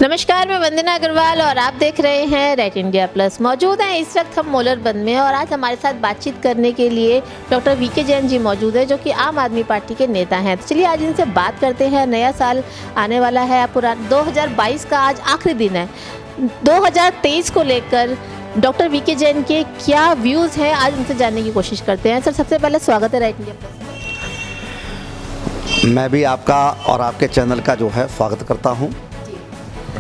नमस्कार, मैं वंदना अग्रवाल और आप देख रहे हैं रेट इंडिया प्लस। मौजूद हैं इस वक्त हम मोलरबंद में और आज हमारे साथ बातचीत करने के लिए डॉक्टर वीके जैन जी मौजूद है, जो कि आम आदमी पार्टी के नेता हैं। तो चलिए आज इनसे बात करते हैं। नया साल आने वाला है, पूरा 2022 का आज आखिरी दिन है। 2023 को लेकर डॉक्टर वीके जैन के क्या व्यूज़ हैं, आज उनसे जानने की कोशिश करते हैं। सर, सबसे पहले स्वागत है रेट इंडिया प्लस। मैं भी आपका और आपके चैनल का जो है स्वागत करता हूं।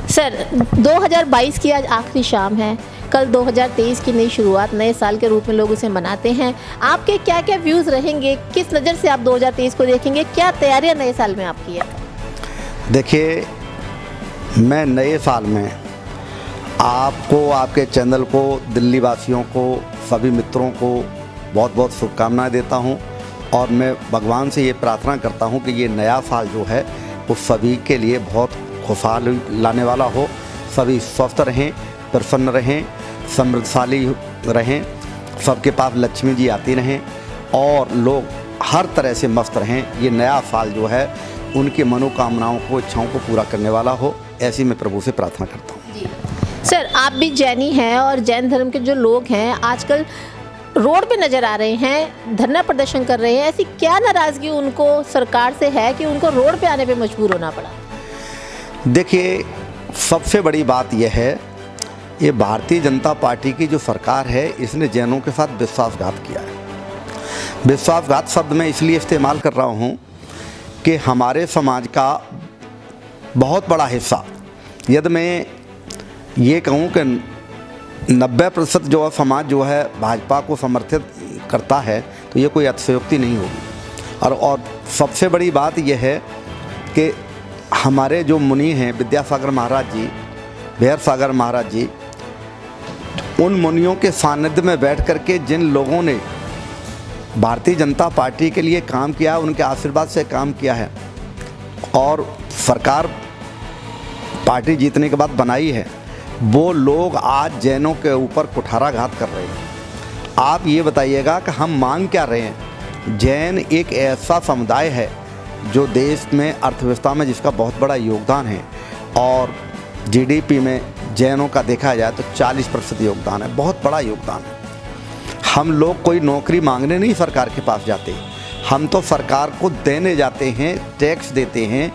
सर, 2022 की आज आखिरी शाम है। कल 2023 की नई शुरुआत, नए साल के रूप में लोग उसे मनाते हैं। आपके क्या क्या व्यूज़ रहेंगे, किस नज़र से आप 2023 को देखेंगे, क्या तैयारियां नए साल में आपकी है? देखिए, मैं नए साल में आपको, आपके चैनल को, दिल्ली वासियों को, सभी मित्रों को बहुत बहुत शुभकामनाएं देता हूं और मैं भगवान से ये प्रार्थना करता हूं कि ये नया साल जो है वो सभी के लिए बहुत खुशहाल लाने वाला हो। सभी स्वस्थ रहें, प्रसन्न रहें, समृद्धशाली रहें, सबके पास लक्ष्मी जी आती रहें और लोग हर तरह से मस्त रहें। ये नया साल जो है उनकी मनोकामनाओं को, इच्छाओं को पूरा करने वाला हो, ऐसी मैं प्रभु से प्रार्थना करता हूँ। सर, आप भी जैनी हैं और जैन धर्म के जो लोग हैं आजकल रोड पे नज़र आ रहे हैं, धरना प्रदर्शन कर रहे हैं। ऐसी क्या नाराज़गी उनको सरकार से है कि उनको रोड पे आने पे मजबूर होना पड़ा? देखिए, सबसे बड़ी बात यह है, ये भारतीय जनता पार्टी की जो सरकार है इसने जैनों के साथ विश्वासघात किया है। विश्वासघात शब्द मैं इसलिए इस्तेमाल कर रहा हूँ कि हमारे समाज का बहुत बड़ा हिस्सा, यदि मैं ये कहूँ कि 90% जो है समाज जो है भाजपा को समर्थित करता है, तो ये कोई अतिशयोक्ति नहीं होगी। और सबसे बड़ी बात यह है कि हमारे जो मुनि हैं, विद्यासागर महाराज जी, भैर सागर महाराज जी, उन मुनियों के सानिध्य में बैठ कर के जिन लोगों ने भारतीय जनता पार्टी के लिए काम किया, उनके आशीर्वाद से काम किया है और सरकार पार्टी जीतने के बाद बनाई है, वो लोग आज जैनों के ऊपर कुठाराघात कर रहे हैं। आप ये बताइएगा कि हम मांग क्या रहे हैं? जैन एक ऐसा समुदाय है जो देश में अर्थव्यवस्था में जिसका बहुत बड़ा योगदान है और जीडीपी में जैनों का देखा जाए तो 40% योगदान है, बहुत बड़ा योगदान है। हम लोग कोई नौकरी मांगने नहीं सरकार के पास जाते, हम तो सरकार को देने जाते हैं, टैक्स देते हैं,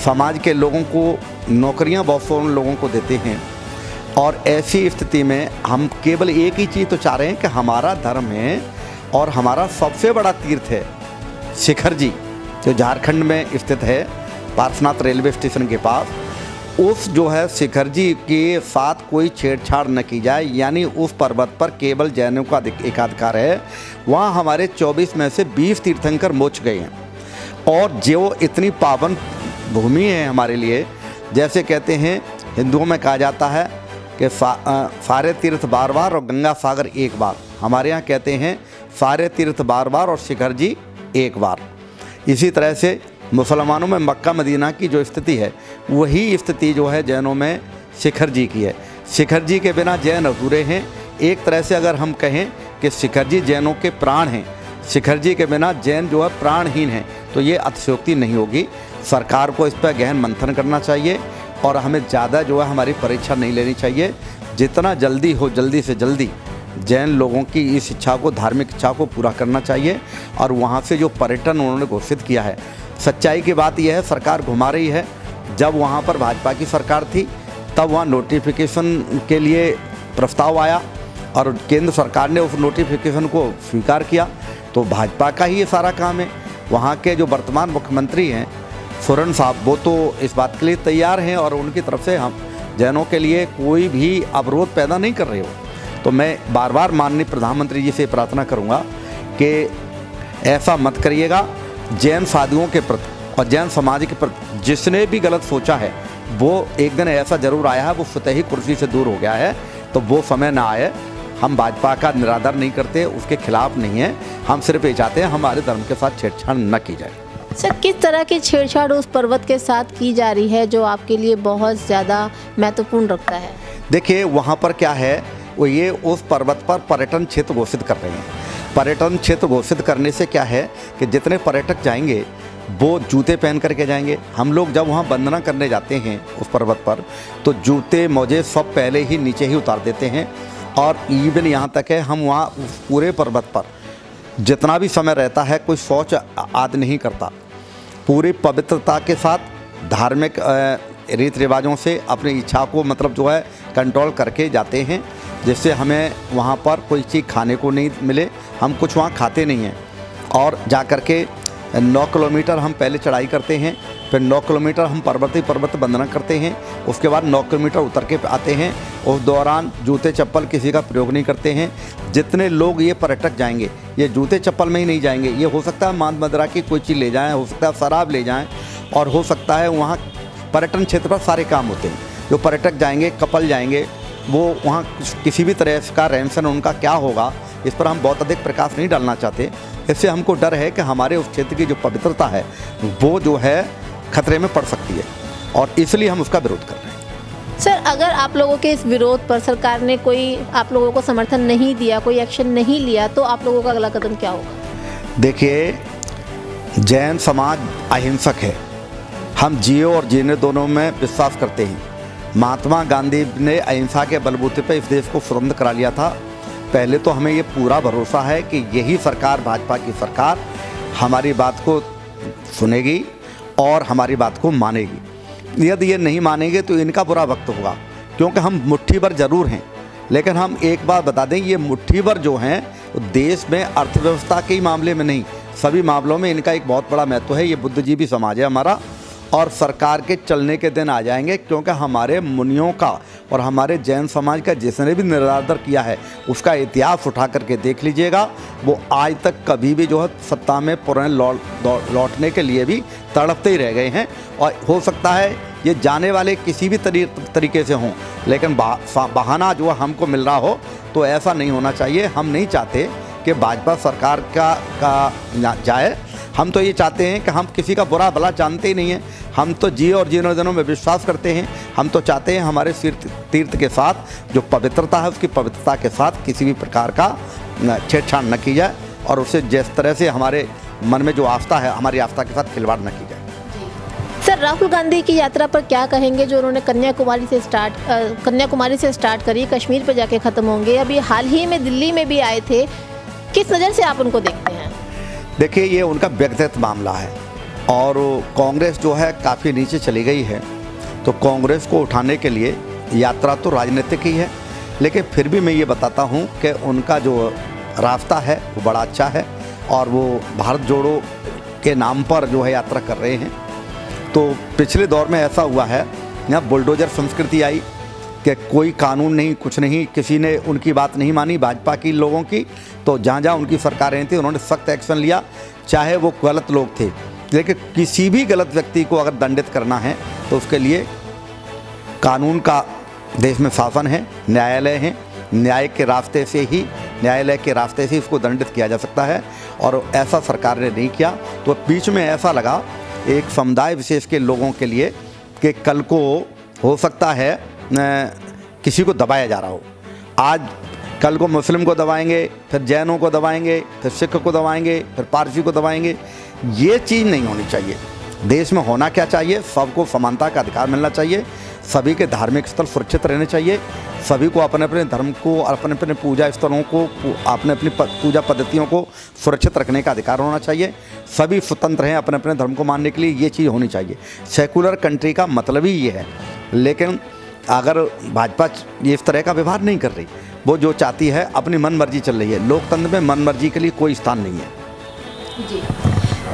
समाज के लोगों को नौकरियां बहुत से लोगों को देते हैं। और ऐसी स्थिति में हम केवल एक ही चीज़ तो चाह रहे हैं कि हमारा धर्म है और हमारा सबसे बड़ा तीर्थ है शिखर जी, जो झारखंड में स्थित है, पार्श्वनाथ रेलवे स्टेशन के पास। उस जो है शिखर जी के साथ कोई छेड़छाड़ न की जाए, यानी उस पर्वत पर केवल जैनों का एकाधिकार है। वहाँ हमारे 24 में से 20 तीर्थंकर मोक्ष गए हैं और जो इतनी पावन भूमि है हमारे लिए, जैसे कहते हैं हिंदुओं में कहा जाता है कि सारे तीर्थ बार बार और गंगा सागर एक बार। हमारे यहाँ कहते हैं सारे तीर्थ बार बार और शिखर जी एक बार। इसी तरह से मुसलमानों में मक्का मदीना की जो स्थिति है, वही स्थिति जो है जैनों में शिखर जी की है। शिखर जी के बिना जैन अधूरे हैं। एक तरह से अगर हम कहें कि शिखर जी जैनों के प्राण हैं, शिखर जी के बिना जैन जो है प्राणहीन हैं, तो ये अतिशयोक्ति नहीं होगी। सरकार को इस पर गहन मंथन करना चाहिए और हमें ज़्यादा जो है हमारी परीक्षा नहीं लेनी चाहिए। जितना जल्दी हो जल्दी से जल्दी जैन लोगों की इस इच्छा को, धार्मिक इच्छा को पूरा करना चाहिए। और वहाँ से जो पर्यटन उन्होंने घोषित किया है, सच्चाई की बात यह है, सरकार घुमा रही है। जब वहाँ पर भाजपा की सरकार थी तब वहाँ नोटिफिकेशन के लिए प्रस्ताव आया और केंद्र सरकार ने उस नोटिफिकेशन को स्वीकार किया। तो भाजपा का ही ये सारा काम है। वहाँ के जो वर्तमान मुख्यमंत्री हैं सोरेन साहब, वो तो इस बात के लिए तैयार हैं और उनकी तरफ से हम जैनों के लिए कोई भी अवरोध पैदा नहीं कर रहे हो। तो मैं बार बार माननीय प्रधानमंत्री जी से प्रार्थना करूंगा कि ऐसा मत करिएगा। जैन साधुओं के प्रति और जैन समाज के प्रति जिसने भी गलत सोचा है, वो एक दिन ऐसा जरूर आया है, वो स्वतः ही कुर्सी से दूर हो गया है। तो वो समय ना आए। हम भाजपा का निरादर नहीं करते, उसके खिलाफ नहीं है। हम सिर्फ ये चाहते हैं हमारे धर्म के साथ छेड़छाड़ न की जाए। सर, किस तरह की छेड़छाड़ उस पर्वत के साथ की जा रही है जो आपके लिए बहुत ज़्यादा महत्वपूर्ण रखता है? देखिए, वहाँ पर क्या है, वो ये उस पर्वत पर पर्यटन क्षेत्र घोषित कर रहे हैं। पर्यटन क्षेत्र घोषित करने से क्या है कि जितने पर्यटक जाएंगे वो जूते पहन करके जाएंगे। हम लोग जब वहाँ वंदना करने जाते हैं उस पर्वत पर, तो जूते मोजे सब पहले ही नीचे ही उतार देते हैं। और इवन यहाँ तक है, हम वहाँ उस पूरे पर्वत पर जितना भी समय रहता है कोई शौच आदि नहीं करता। पूरी पवित्रता के साथ धार्मिक रीति रिवाजों से अपनी इच्छा को मतलब जो है कंट्रोल करके जाते हैं, जिससे हमें वहाँ पर कोई चीज़ खाने को नहीं मिले। हम कुछ वहाँ खाते नहीं हैं। और जा कर के 9 किलोमीटर हम पहले चढ़ाई करते हैं, फिर 9 किलोमीटर हम पर्वत वंदना करते हैं, उसके बाद 9 किलोमीटर उतर के आते हैं। उस दौरान जूते चप्पल किसी का प्रयोग नहीं करते हैं। जितने लोग ये पर्यटक जाएंगे ये जूते चप्पल में ही नहीं जाएंगे। ये हो सकता है मांस मदिरा की कोई चीज़ ले जाएं, हो सकता है शराब ले जाएं, और हो सकता है वहाँ पर्यटन क्षेत्र पर सारे काम होते हैं। जो पर्यटक जाएंगे, कपल जाएंगे, वो वहाँ किसी भी तरह का रहन सहन उनका क्या होगा, इस पर हम बहुत अधिक प्रकाश नहीं डालना चाहते। इससे हमको डर है कि हमारे उस क्षेत्र की जो पवित्रता है वो जो है खतरे में पड़ सकती है, और इसलिए हम उसका विरोध कर रहे हैं। सर, अगर आप लोगों के इस विरोध पर सरकार ने कोई आप लोगों को समर्थन नहीं दिया, कोई एक्शन नहीं लिया, तो आप लोगों का अगला कदम क्या होगा? देखिए, जैन समाज अहिंसक है। हम जियो और जीने दोनों में विश्वास करते हैं। महात्मा गांधी ने अहिंसा के बलबूते पर इस देश को स्वतंत्र करा लिया था। पहले तो हमें ये पूरा भरोसा है कि यही सरकार, भाजपा की सरकार, हमारी बात को सुनेगी और हमारी बात को मानेगी। यदि ये नहीं मानेंगे तो इनका बुरा वक्त होगा, क्योंकि हम मुट्ठी भर जरूर हैं, लेकिन हम एक बात बता दें, ये मुट्ठी भर जो हैं देश में अर्थव्यवस्था के ही मामले में नहीं, सभी मामलों में इनका एक बहुत बड़ा महत्व है। ये बुद्धिजीवी समाज है हमारा, और सरकार के चलने के दिन आ जाएंगे, क्योंकि हमारे मुनियों का और हमारे जैन समाज का जिसने भी निरादर किया है उसका इतिहास उठा करके देख लीजिएगा। वो आज तक कभी भी जो है सत्ता में पुराने लौटने के लिए भी तड़पते ही रह गए हैं। और हो सकता है ये जाने वाले किसी भी तरीके से हों, लेकिन बहाना जो हमको मिल रहा हो, तो ऐसा नहीं होना चाहिए। हम नहीं चाहते कि भाजपा सरकार का जाए। हम तो ये चाहते हैं कि हम किसी का बुरा भला जानते ही नहीं हैं। हम तो जियो और जीने दिनों में विश्वास करते हैं। हम तो चाहते हैं हमारे तीर्थ के साथ जो पवित्रता है, उसकी पवित्रता के साथ किसी भी प्रकार का छेड़छाड़ न की जाए, और उससे जिस तरह से हमारे मन में जो आस्था है, हमारी आस्था के साथ खिलवाड़ न की जाए। सर, राहुल गांधी की यात्रा पर क्या कहेंगे, जो उन्होंने कन्याकुमारी से स्टार्ट करी, कश्मीर पर जाके ख़त्म होंगे। अभी हाल ही में दिल्ली में भी आए थे, किस नज़र से आप उनको देखते हैं? देखिए, ये उनका व्यक्तिगत मामला है, और कांग्रेस जो है काफ़ी नीचे चली गई है, तो कांग्रेस को उठाने के लिए यात्रा तो राजनीतिक ही है, लेकिन फिर भी मैं ये बताता हूँ कि उनका जो रास्ता है वो बड़ा अच्छा है, और वो भारत जोड़ो के नाम पर जो है यात्रा कर रहे हैं। तो पिछले दौर में ऐसा हुआ है, यहाँ बुलडोजर संस्कृति आई कि कोई कानून नहीं, कुछ नहीं, किसी ने उनकी बात नहीं मानी भाजपा की लोगों की। तो जहाँ जहाँ उनकी सरकारें थी उन्होंने सख्त एक्शन लिया, चाहे वो गलत लोग थे। लेकिन किसी भी गलत व्यक्ति को अगर दंडित करना है तो उसके लिए कानून का देश में शासन है, न्यायालय है, न्याय के रास्ते से इसको दंडित किया जा सकता है, और ऐसा सरकार ने नहीं किया। तो बीच में ऐसा लगा एक समुदाय विशेष के लोगों के लिए कि कल को हो सकता है किसी को दबाया जा रहा हो। आज कल को मुस्लिम को दबाएंगे, फिर जैनों को दबाएंगे, फिर सिख को दबाएंगे, फिर पारसी को दबाएंगे। ये चीज़ नहीं होनी चाहिए। देश में होना क्या चाहिए, सबको समानता का अधिकार मिलना चाहिए, सभी के धार्मिक स्थल सुरक्षित रहने चाहिए, सभी को अपने अपने धर्म को, अपने अपने पूजा स्थलों को, अपने अपनी पूजा पद्धतियों को सुरक्षित रखने का अधिकार होना चाहिए। सभी स्वतंत्र हैं अपने अपने धर्म को मानने के लिए, ये चीज़ होनी चाहिए। सेकुलर कंट्री का मतलब ही ये है। लेकिन अगर भाजपा इस तरह का व्यवहार नहीं कर रही, वो जो चाहती है अपनी मन मर्जी चल रही है। लोकतंत्र में मन मर्जी के लिए कोई स्थान नहीं है। जी,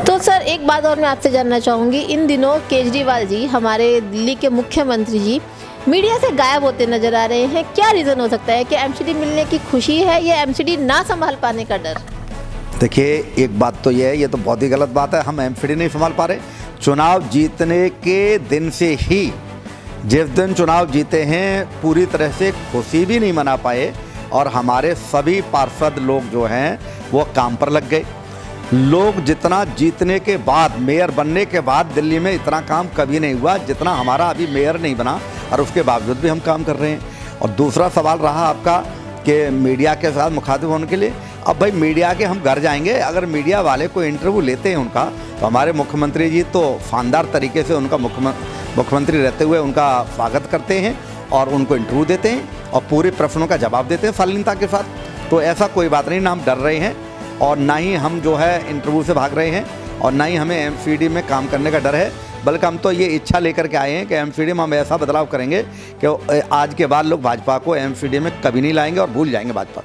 तो सर एक बात और मैं आपसे जानना चाहूँगी, इन दिनों केजरीवाल जी, हमारे दिल्ली के मुख्यमंत्री जी, मीडिया से गायब होते नजर आ रहे हैं। क्या रीज़न हो सकता है? कि एमसीडी मिलने की खुशी है या एमसीडी ना संभाल पाने का डर? देखिए, एक बात तो ये है, ये तो बहुत ही गलत बात है। हम एमसीडी नहीं संभाल पा रहे। चुनाव जीतने के दिन से ही, जिस दिन चुनाव जीते हैं, पूरी तरह से खुशी भी नहीं मना पाए, और हमारे सभी पार्षद लोग जो हैं वो काम पर लग गए। लोग जितना जीतने के बाद, मेयर बनने के बाद दिल्ली में इतना काम कभी नहीं हुआ जितना हमारा अभी मेयर नहीं बना, और उसके बावजूद भी हम काम कर रहे हैं। और दूसरा सवाल रहा आपका कि मीडिया के साथ मुखातिब होने के लिए, अब भाई मीडिया के हम घर जाएंगे, अगर मीडिया वाले कोई इंटरव्यू लेते हैं उनका, तो हमारे मुख्यमंत्री जी तो शानदार तरीके से उनका मुख्यमंत्री रहते हुए उनका स्वागत करते हैं और उनको इंटरव्यू देते हैं और पूरे प्रश्नों का जवाब देते हैं शालीनता के साथ। तो ऐसा कोई बात नहीं, ना हम डर रहे हैं और ना ही हम जो है इंटरव्यू से भाग रहे हैं और ना ही हमें एमसीडी में काम करने का डर है, बल्कि हम तो ये इच्छा लेकर के आए हैं कि एमसीडी में हम ऐसा बदलाव करेंगे कि आज के बाद लोग भाजपा को एमसीडी में कभी नहीं लाएंगे और भूल जाएंगे भाजपा।